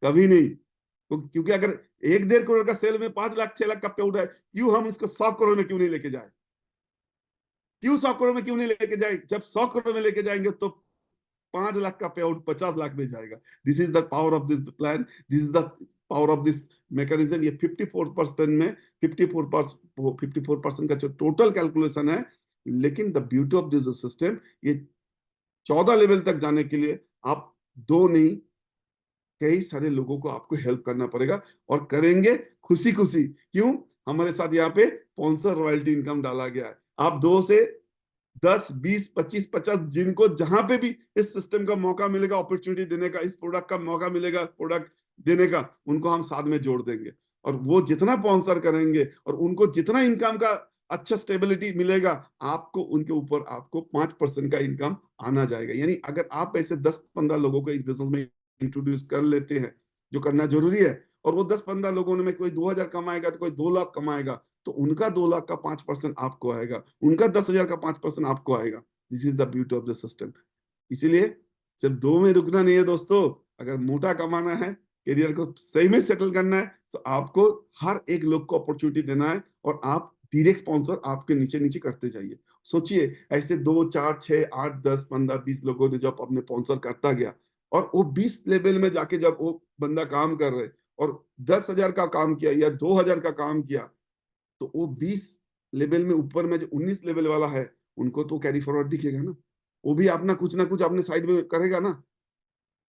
कभी नहीं। क्योंकि अगर 1-1.5 करोड़ का सेल में 5 लाख 6 लाख का पे आउट है, क्यों हम इसको 100 करोड़ में क्यों नहीं लेके जाए? क्यों 100 करोड़ में क्यों नहीं लेके जाए? जब 100 करोड़ में लेके जाएंगे, तो 5 लाख का पे आउट 50 लाख में जाएगा। This is the power of this plan, this is the power of this mechanism. ये 54% में 54% का जो टोटल कैलकुलेशन है। लेकिन the beauty of this system, ये 14 लेवल तक जाने के लिए आप दो नहीं, कई सारे लोगों को आपको हेल्प करना पड़ेगा, और करेंगे खुशी खुशी। क्यों? हमारे साथ यहाँ पे स्पॉन्सर रॉयल्टी इनकम डाला गया है। आप 2 से 10 20 25 50 जिनको जहां पे भी इस सिस्टम का मौका मिलेगा, अपॉर्चुनिटी देने का, इस प्रोडक्ट का मौका मिलेगा, प्रोडक्ट देने का, उनको हम साथ में जोड़ देंगे। और वो जितना स्पॉन्सर करेंगे और उनको जितना इनकम का अच्छा स्टेबिलिटी मिलेगा, आपको उनके ऊपर आपको 5% का इनकम आना जाएगा। यानी अगर आप ऐसे 10 15 लोगों को इस बिजनेस में इंट्रोड्यूस कर लेते हैं, जो करना जरूरी है, और वो 10 15 लोगों में कोई 2 हजार कमाएगा, तो कोई 2 लाख कमाएगा, तो उनका 2 लाख का 5% आपको आएगा, उनका 10 हजार का 5% आपको आएगा। This is the beauty of the system. इसीलिए सिर्फ दो में रुकना नहीं है दोस्तों। अगर मोटा कमाना है, करियर को सही में सेटल करना है, तो आपको हर एक लोग को अपॉर्चुनिटी देना है, और आप डायरेक्ट स्पॉन्सर आपके नीचे नीचे करते जाइए। सोचिए ऐसे 2 4 6 8 10 15 20 लोगों ने जब अपने स्पॉन्सर करता गया, और वो 20 लेवल में जाके जब वो बंदा काम कर रहे और 10,000 का काम किया या 2,000 का काम किया, तो वो 20 लेवल में ऊपर में जो 19 लेवल वाला है, उनको तो कैरी फॉरवर्ड दिखेगा ना, वो भी अपना कुछ ना कुछ अपने साइड में करेगा ना।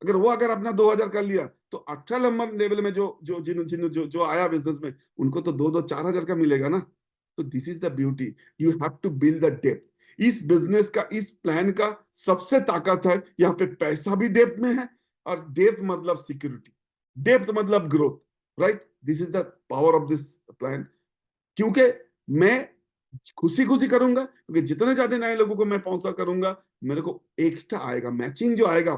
अगर अपना 2,000 कर लिया, तो 18 नंबर लेवल में जो जो जिन जिन जो जो आया बिजनेस में, उनको तो 2 2 4 हजार का मिलेगा ना। तो this is the beauty, you have to build the depth. इस बिजनेस का, इस प्लान का सबसे ताकत है, यहाँ पे पैसा भी डेप्थ में है, और डेप्थ मतलब सिक्योरिटी, डेप्थ मतलब growth, right. This is the power of this plan. क्योंकि मैं खुशी खुशी करूंगा, क्योंकि जितने ज्यादा नए लोगों को मैं स्पॉन्सर करूंगा, मेरे को एक्स्ट्रा आएगा, मैचिंग जो आएगा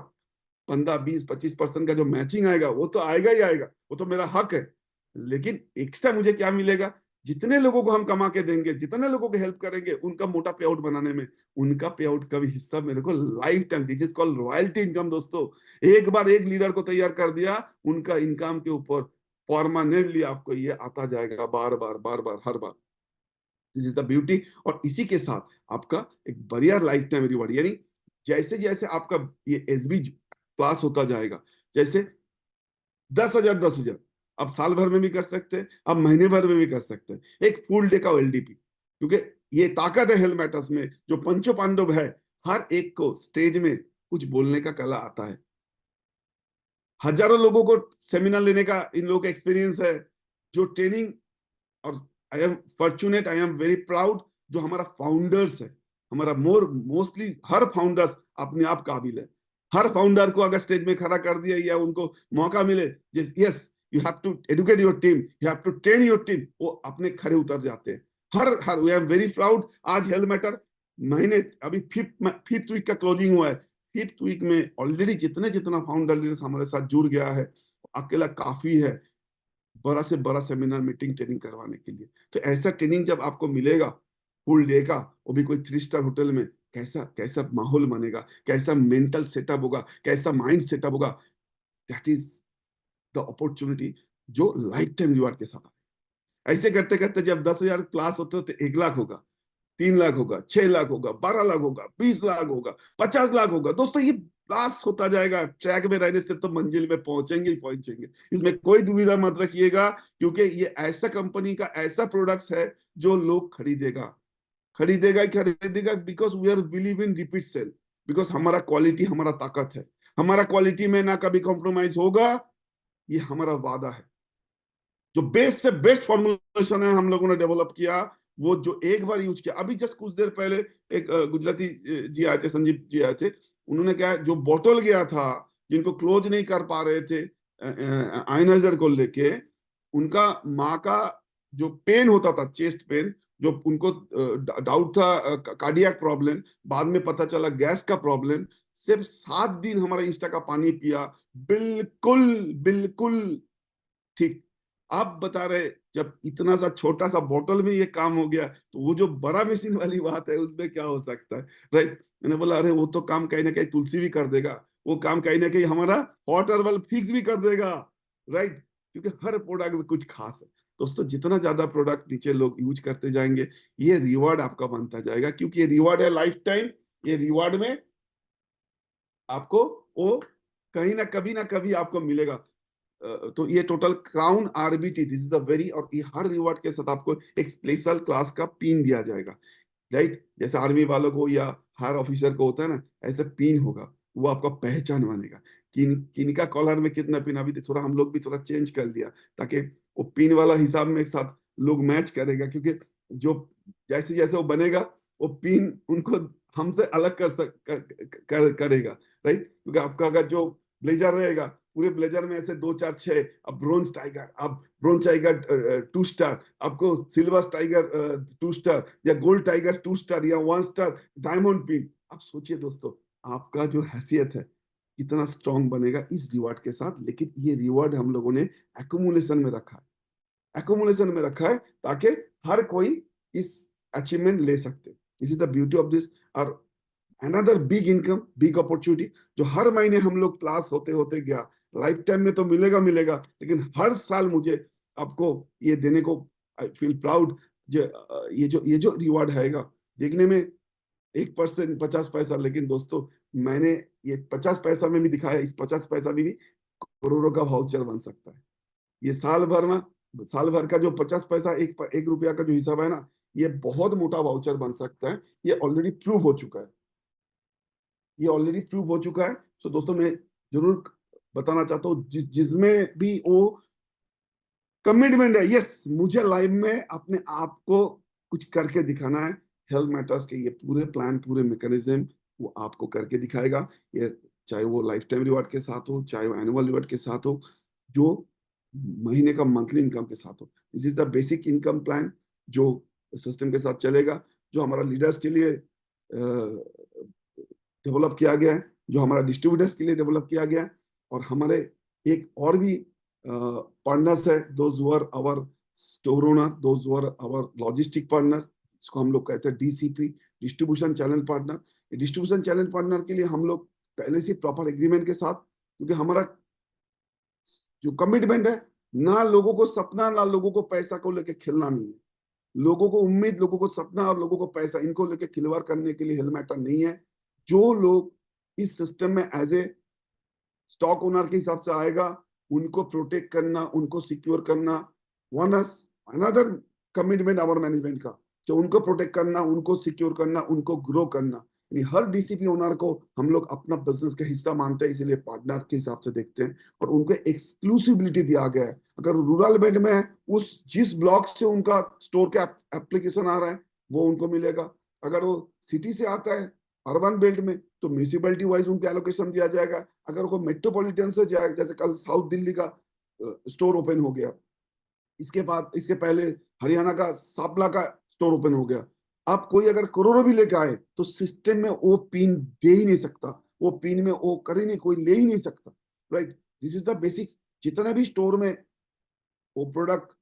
15 20 25% का जो मैचिंग आएगा, वो तो आएगा ही आएगा, वो तो मेरा हक है। लेकिन एक्स्ट्रा मुझे क्या मिलेगा, जितने लोगों को हम कमा के देंगे, जितने लोगों को हेल्प करेंगे, उनका मोटा पे आउट बनाने में, उनका पे आउट का भी हिस्सा मेरे को life time, this is called royalty income दोस्तों। एक बार एक लीडर को तैयार कर दिया, उनका इनकम के ऊपर परमानेंटली आपको ये आता जाएगा, बार बार बार बार हर बार। This is the beauty. और इसी के साथ आपका एक बढ़िया लाइफ टाइम रिवॉर्ड, यानी जैसे जैसे आपका ये एसबी क्लास होता जाएगा, जैसे 10,000 10,000, आप साल भर में भी कर सकते हैं, आप महीने भर में भी कर सकते हैं, एक फुल डे का एलडीपी। क्योंकि ये ताकत है हेल्थ मैटर्स में, जो पंचो पांडव है, हर एक को स्टेज में कुछ बोलने का कला आता है। हजारों लोगों को सेमिनार लेने का इन लोगों का एक्सपीरियंस है, जो ट्रेनिंग। और I am fortunate, I am very proud, जो हमारा फाउंडर्स है, हमारा मोस्टली हर फाउंडर्स अपने आप काबिल है। हर फाउंडर को अगर स्टेज में खड़ा कर दिया या उनको मौका मिले, yes you have to educate your team, you have to train your team, वो अपने खड़े उतर जाते हैं। हर हर वी एम वेरी प्राउड। आज हेल्थ मैटर महीने, अभी फिफ्थ वीक का क्लोजिंग हुआ है। फिफ्थ वीक में ऑलरेडी जितने जितना फाउंडर लीडर्स हमारे साथ जुड़ गया है, अकेला काफी है बड़ा से बड़ा सेमिनार मीटिंग ट्रेनिंग करवाने के लिए। तो ऐसा ट्रेनिंग जब आपको मिलेगा फुल डे का, वो भी कोई 3 स्टार होटल में, कैसा कैसा माहौल बनेगा, कैसा मेंटल सेटअप होगा, कैसा माइंड सेटअप होगा, दैट इज द अपॉर्चुनिटी जो लाइफ टाइम रिवार्ड के साथ। ऐसे करते करते जब 10,000 क्लास होते होते 1 लाख होगा, 3 लाख होगा, 6 लाख होगा, 12 लाख होगा, 20 लाख होगा, 50 लाख होगा। दोस्तों ये क्लास होता जाएगा। ट्रैक में रहने से तो मंजिल में पहुंचेंगे ही पहुंचेंगे, इसमें कोई दुविधा मत रखिएगा। क्योंकि ये ऐसा कंपनी का ऐसा प्रोडक्ट्स है जो लोग खरीदेगा, खरीदेगा ही खरीदेगा, because we are believe in repeat sale. Because हमारा क्वालिटी हमारा ताकत है, हमारा क्वालिटी में ना कभी कॉम्प्रोमाइज होगा, ये हमारा वादा है। जो बेस्ट से बेस्ट फॉर्मुलेशन है हम लोगों ने डेवलप किया, वो जो एक बार यूज किया। अभी जस्ट कुछ देर पहले एक गुजराती जी आए थे, संजीव जी आए थे, उन्होंने क्या है, जो बॉटल गया था, जिनको क्लोज नहीं कर पा रहे थे आयनाइजर को लेके, उनका माँ का जो पेन होता था, चेस्ट पेन, जो उनको डाउट था कार्डियक प्रॉब्लम, बाद में पता चला गैस का प्रॉब्लम, सिर्फ 7 दिन हमारा इंस्टा का पानी पिया, बिल्कुल बिल्कुल ठीक। आप बता रहे जब इतना सा छोटा सा बोतल में ये काम हो गया, तो वो जो बड़ा मशीन वाली बात है उसमें क्या हो सकता है, राइट। मैंने बोला अरे वो तो काम कहीं ना कहीं तुलसी भी कर देगा, वो काम कहीं ना कहीं हमारा वाटर वाल फिक्स भी कर देगा, राइट। क्योंकि हर प्रोडक्ट में कुछ खास है। दोस्तों जितना ज्यादा प्रोडक्ट नीचे लोग यूज करते जाएंगे, ये रिवॉर्ड आपका बनता जाएगा, क्योंकि ये रिवॉर्ड है लाइफ टाइम। ये रिवॉर्ड में आपको वो कहीं ना कभी आपको मिलेगा। तो ये total crown RBT, this is the very, और ये हर रिवॉर्ड के साथ आपको एक स्पेशल क्लास का पिन दिया जाएगा, राइट। जैसे आर्मी वालों को या हर ऑफिसर को होता है ना, ऐसे पिन होगा, वो आपका पहचान बनेगा। किन का कॉलर में कितना पिन, अभी थोड़ा हम लोग भी थोड़ा चेंज कर लिया, ताकि वो पिन वाला हिसाब में एक साथ लोग मैच करेगा। क्योंकि जो जैसे जैसे वो बनेगा, वो पिन उनको हमसे अलग करेगा, राइट। क्योंकि आपका अगर जो ब्लेजर रहेगा, पूरे ब्लेजर में ऐसे 2 4 6, अब ब्रोंज टाइगर, अब ब्रोंज टाइगर 2 स्टार, आपको सिल्वर टाइगर 2 स्टार, या गोल्ड टाइगर 2 स्टार, या 1 स्टार डायमंड पिन। अब सोचिए दोस्तों, आपका जो हैसियत है कितना स्ट्रांग बनेगा इस रिवॉर्ड के साथ। लेकिन ये रिवॉर्ड हम लोगों ने एकोमुलेशन में रखा है, एकोमुलेशन में रखा है, ताकि हर कोई इस अचीवमेंट ले सकते। This is the beauty of this. और another big income, big opportunity, जो हर महीने हम लोग क्लास होते होते गया, लाइफ टाइम में तो मिलेगा मिलेगा, लेकिन हर साल मुझे आपको ये देने को आई फील प्राउड। ये जो रिवार्ड हैगा, देखने में 1% 50 पैसा, लेकिन दोस्तों मैंने ये 50 पैसा में भी दिखाया, इस 50 पैसा में भी करोड़ों का वाउचर बन सकता है। ये साल भर का जो 50 पैसा, 1 रुपया का जो हिसाब है ना, ये बहुत मोटा वाउचर बन सकता है। ये ऑलरेडी प्रूव हो चुका है, ये ऑलरेडी प्रूव हो चुका है। तो दोस्तों मैं जरूर बताना चाहता हूँ, जिसमें भी वो कमिटमेंट है, यस मुझे लाइफ में अपने आप को कुछ करके दिखाना है, हेल्थ मैटर्स के ये पूरे प्लान, पूरे मैकेनिज्म वो आपको करके दिखाएगा। ये चाहे वो लाइफ टाइम रिवार्ड के साथ हो, चाहे वो एनुअल रिवार्ड के साथ हो, जो महीने का मंथली इनकम के साथ हो। This is the basic income plan जो सिस्टम के साथ चलेगा, जो हमारा लीडर्स के लिए डेवलप किया गया है, जो हमारा डिस्ट्रीब्यूटर्स के लिए डेवलप किया गया है। और हमारे एक और भी पार्टनर्स है, those who are our store owner, those who are our logistic partner, इसको हम लोग कहते हैं DCP, distribution channel partner. Distribution channel partner के लिए हम लोग पहले से प्रॉपर एग्रीमेंट के साथ, क्योंकि हमारा जो कमिटमेंट है, ना लोगों को सपना, ना लोगों को पैसा को लेके खेलना नहीं है। लोगों को उम्मीद, लोगों को सपना और लोगों को पैसा, इनको लेके खिलवाड़ करने के लिए हेल्थ मैटर नहीं है। जो लोग इस सिस्टम में एज ए स्टॉक ओनर के हिसाब से आएगा, उनको प्रोटेक्ट करना, उनको सिक्योर करना, one another commitment our management का, जो उनको प्रोटेक्ट करना, उनको सिक्योर करना, उनको ग्रो करना। यानी हर डीसीपी ओनर को हम लोग अपना बिजनेस का हिस्सा मानते हैं, इसीलिए पार्टनर के हिसाब से देखते हैं। और उनको एक्सक्लूसिबिलिटी दिया गया है। अगर रूरल बेल्ट में है, उस जिस ब्लॉक से उनका स्टोर का एप्लीकेशन आ रहा है वो उनको मिलेगा। अगर वो सिटी से आता है अर्बन बेल्ट में, तो म्यूनिसिपैलिटी वाइज उनको एलोकेशन दिया जाएगा। अगर वो मेट्रोपॉलिटन से जाए, जैसे कल साउथ दिल्ली का स्टोर ओपन हो गया, इसके बाद इसके पहले हरियाणा का सापला का स्टोर ओपन हो गया। अब कोई अगर करोड़ों भी लेके आए तो सिस्टम में वो पिन दे ही नहीं सकता, वो पिन में वो कर ही नहीं, कोई ले ही नहीं सकता। Right, this is the basics. जितने भी स्टोर में वो प्रोडक्ट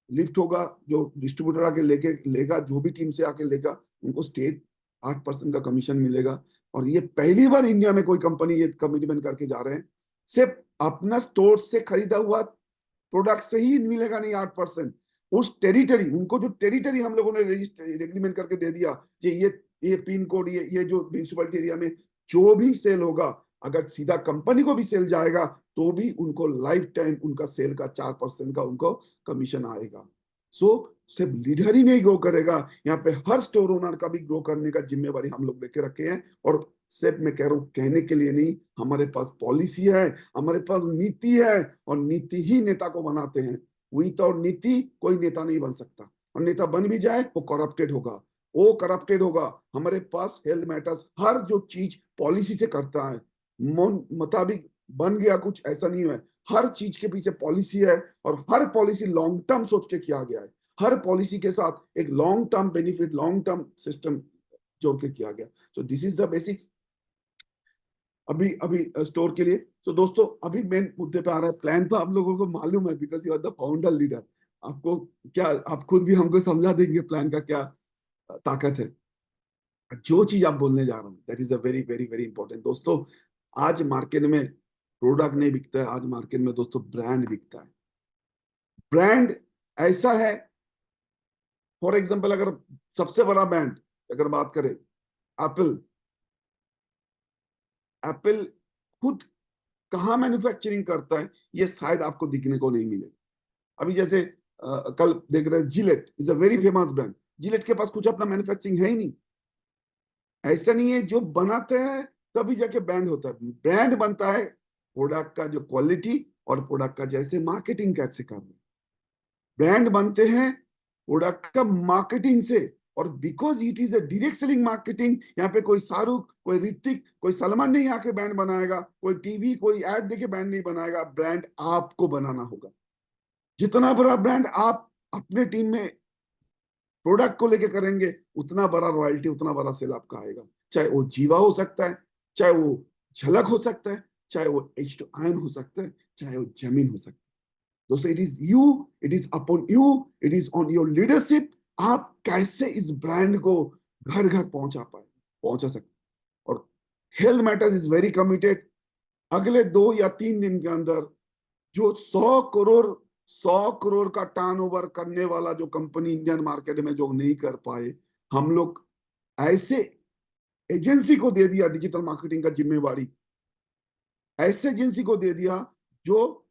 लिफ्ट होगा, जो डिस्ट्रीब्यूटर आके लेके लेगा, जो भी टीम से आके लेगा, उनको स्टेट 8% का कमीशन मिलेगा। और ये पहली बार इंडिया में कोई कंपनी ये कमिटमेंट करके जा रहे हैं। सिर्फ अपना स्टोर से खरीदा हुआ प्रोडक्ट से ही मिलेगा नहीं 8%, उस टेरिटरी, उनको जो टेरिटरी हम लोगों ने रजिस्टर एग्रीमेंट करके दे दिया, ये पिन कोड, ये जो म्यूनिसिपैलिटी एरिया में जो भी सेल होगा, अगर सीधा कंपनी को भी सेल जाएगा तो भी उनको लाइफ टाइम उनका सेल का 4% का उनको कमीशन आएगा। सो सिर्फ लीडर ही नहीं ग्रो करेगा, यहाँ पे हर स्टोर ओनर का भी ग्रो करने का जिम्मेवारी हम लोग लेके रखे हैं। और सिर्फ मैं कह रहा हूँ कहने के लिए नहीं, हमारे पास पॉलिसी है, हमारे पास नीति है, और नीति ही नेता को बनाते हैं। विदाउट नीति कोई नेता नहीं बन सकता, और नेता बन भी जाए वो करप्टेड होगा, वो करप्टेड होगा। हमारे पास हेल्थ मैटर्स हर जो चीज पॉलिसी से करता है, मुताबिक बन गया कुछ ऐसा नहीं है। हर चीज के पीछे पॉलिसी है, और हर पॉलिसी लॉन्ग टर्म सोच के किया गया है। हर पॉलिसी के साथ एक long term benefit, long term system जोड़ के किया गया। तो दिस इज द बेसिक्स अभी अभी स्टोर के लिए। तो दोस्तों अभी मेन मुद्दे पे आ रहा है। प्लान तो आप लोगों को मालूम है, because you are the founder leader. आपको क्या, आप खुद भी हमको समझा देंगे प्लान का क्या ताकत है। जो चीज आप बोलने जा रहे हैं, that is a very very very important. दोस्तों आज मार्केट में प्रोडक्ट नहीं बिकता है, आज मार्केट में दोस्तों ब्रांड बिकता है। ब्रांड ऐसा है, फॉर एग्जाम्पल अगर सबसे बड़ा ब्रांड अगर बात करें, एप्पल, एप्पल खुद कहाँ मैन्युफैक्चरिंग करता है ये शायद आपको दिखने को नहीं मिले। अभी जैसे कल देख रहे हैं, Gillette is a very famous brand. Gillette के पास कुछ अपना मैन्युफैक्चरिंग है ही नहीं। ऐसा नहीं है, जो बनाते हैं तभी जाके ब्रांड होता है। ब्रांड बनता है प्रोडक्ट का जो क्वालिटी और प्रोडक्ट का जैसे मार्केटिंग कैसे करना। ब्रांड बनते हैं प्रोडक्ट का मार्केटिंग से। और because it is a direct selling marketing, यहाँ पे कोई शाहरुख, कोई ऋतिक, कोई सलमान नहीं आके ब्रांड बनाएगा, कोई टीवी कोई ऐड देके ब्रांड नहीं बनाएगा। ब्रांड आपको बनाना होगा। जितना बड़ा ब्रांड आप अपने टीम में प्रोडक्ट को लेके करेंगे, उतना बड़ा रॉयल्टी, उतना बड़ा सेल आपका आएगा। चाहे वो जीवा हो सकता है, चाहे वो झलक हो सकता है, चाहे वो H2 Iron हो सकता है, चाहे वो जमीन हो सकता है। दोस्तों it is you, it is upon you, it is on your leadership. आप कैसे इस ब्रांड को घर घर पहुंचा सकते। और health matters is very committed. अगले 2 या 3 दिन के अंदर जो 100 करोड़ का टर्नओवर करने वाला जो कंपनी इंडियन मार्केट में जो नहीं कर पाए, हम लोग ऐसे एजेंसी को दे दिया डिजिटल मार्केटिंग का जिम्मेवारी, ऐसे एजेंसी को दे दिया जो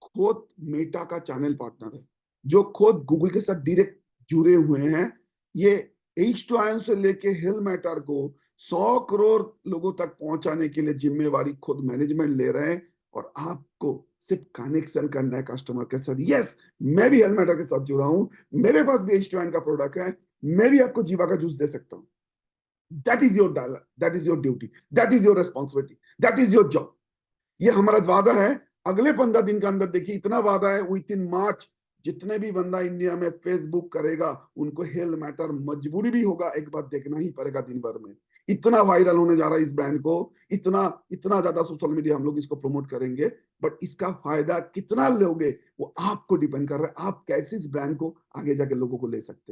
खुद मेटा का चैनल पार्टनर है, जो खुद गूगल के साथ डायरेक्ट जुड़े हुए हैं। ये H2IM से लेके हिल मैटर को 100 करोड़ लोगों तक पहुंचाने के लिए जिम्मेवारी खुद मैनेजमेंट ले रहे हैं, और आपको सिर्फ कनेक्शन करना है कस्टमर के साथ। यस, मैं भी हिल मैटर के साथ जुड़ा हूं, मेरे पास भी H2IM का प्रोडक्ट है, मैं भी आपको जीवा का जूस दे सकता हूं। That is your dollar, that is your duty, that is your responsibility, that is your job. ये हमारा वादा है। अगले 15 दिन के अंदर देखिए, इतना वादा है, विद इन मार्च जितने भी बंदा इंडिया में फेसबुक करेगा उनको हेल्थ मैटर मजबूरी भी होगा एक बार देखना ही पड़ेगा दिन भर में। इतना वायरल होने जा रहा है इस ब्रांड को, इतना इतना ज्यादा सोशल मीडिया हम लोग इसको प्रमोट करेंगे। बट इसका फायदा कितना लोगे वो आपको डिपेंड कर रहा है, आप कैसे इस ब्रांड को आगे जाके लोगों को ले सकते हैं।